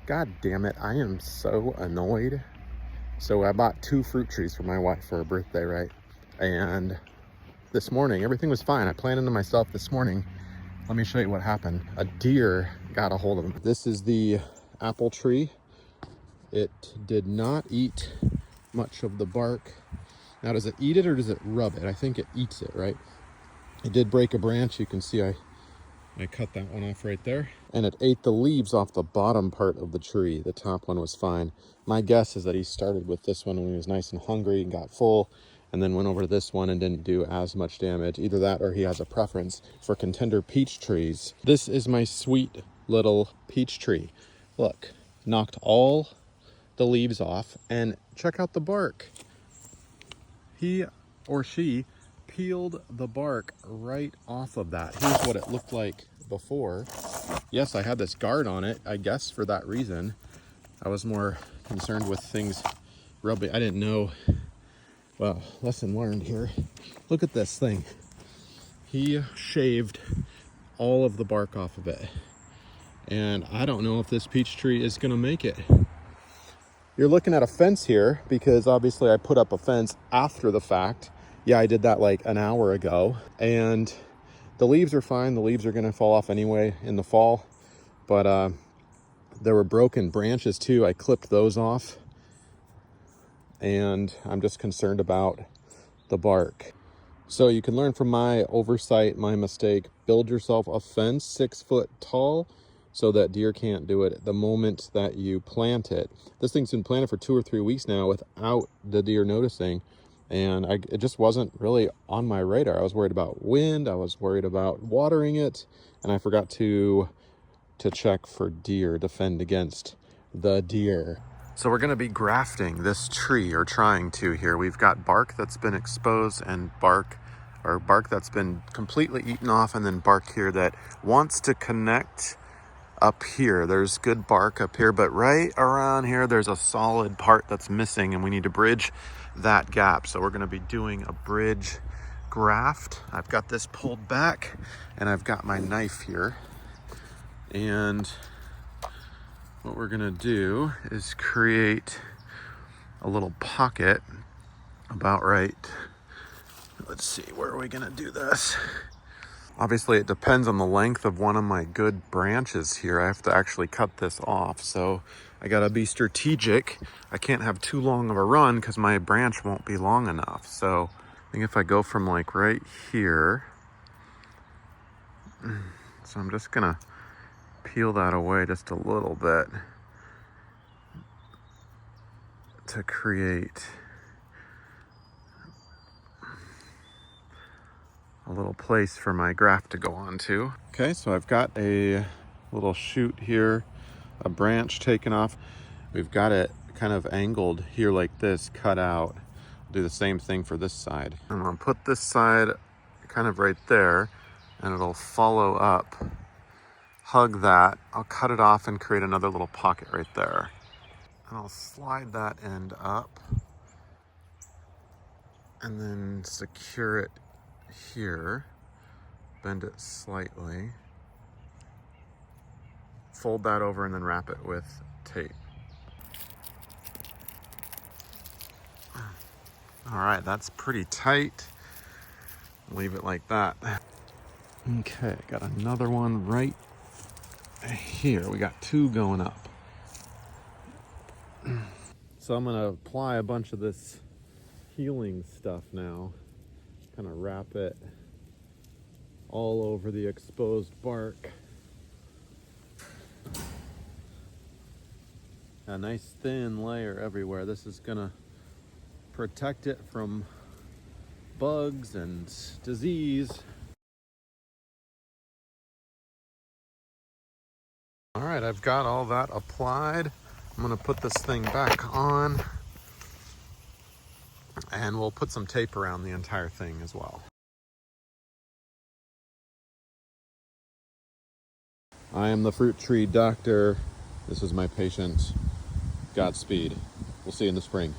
God damn it, I am so annoyed. So I bought 2 fruit trees for my wife for her birthday, right? And this morning, everything was fine. I planted them myself this morning. Let me show you what happened. A deer got a hold of them. This is the apple tree. It did not eat much of the bark. Now, does it eat it or does it rub it? I think it eats it, right? It did break a branch. You can see I cut that one off right there. And it ate the leaves off the bottom part of the tree. The top one was fine. My guess is that he started with this one when he was nice and hungry and got full, and then went over to this one and didn't do as much damage. Either that or he has a preference for contender peach trees. This is my sweet little peach tree. Look, knocked all the leaves off, and check out the bark. He or she peeled the bark right off of that. Here's what it looked like before. Yes, I had this guard on it, I guess for that reason. I was more concerned with things rubbing. I didn't know. Well, lesson learned here. Look at this thing. He shaved all of the bark off of it. And I don't know if this peach tree is gonna make it. You're looking at a fence here because obviously I put up a fence after the fact. Yeah, I did that like an hour ago, and the leaves are fine. The leaves are gonna fall off anyway in the fall, but there were broken branches too. I clipped those off, and I'm just concerned about the bark. So you can learn from my oversight, my mistake. Build yourself a fence 6 foot tall so that deer can't do it the moment that you plant it. This thing's been planted for 2 or 3 weeks now without the deer noticing, and it just wasn't really on my radar. I was worried about wind, I was worried about watering it, and I forgot to check for deer, defend against the deer. So we're gonna be grafting this tree, or trying to here. We've got bark that's been exposed and bark that's been completely eaten off, and then bark here that wants to connect up here. There's good bark up here, but right around here, there's a solid part that's missing, and we need to bridge that gap. So we're gonna be doing a bridge graft. I've got this pulled back, and I've got my knife here. And what we're gonna do is create a little pocket about right. Let's see, where are we gonna do this? Obviously it depends on the length of one of my good branches here. I have to actually cut this off, so I gotta be strategic. I can't have too long of a run because my branch won't be long enough. So I think if I go from like right here, so I'm just gonna peel that away just a little bit to create a little place for my graft to go onto. Okay, so I've got a little shoot here, a branch taken off. We've got it kind of angled here like this, cut out. Do the same thing for this side. I'm gonna put this side kind of right there, and it'll follow up, hug that. I'll cut it off and create another little pocket right there. And I'll slide that end up and then secure it here, bend it slightly, fold that over, and then wrap it with tape. All right, that's pretty tight. Leave it like that. Okay, got another one right here. We got 2 going up. So I'm gonna apply a bunch of this healing stuff now, kind of wrap it all over the exposed bark. A nice thin layer everywhere. This is gonna protect it from bugs and disease. All right, I've got all that applied. I'm gonna put this thing back on, and we'll put some tape around the entire thing as well. I am the fruit tree doctor. This is my patient. Godspeed. We'll see you in the spring.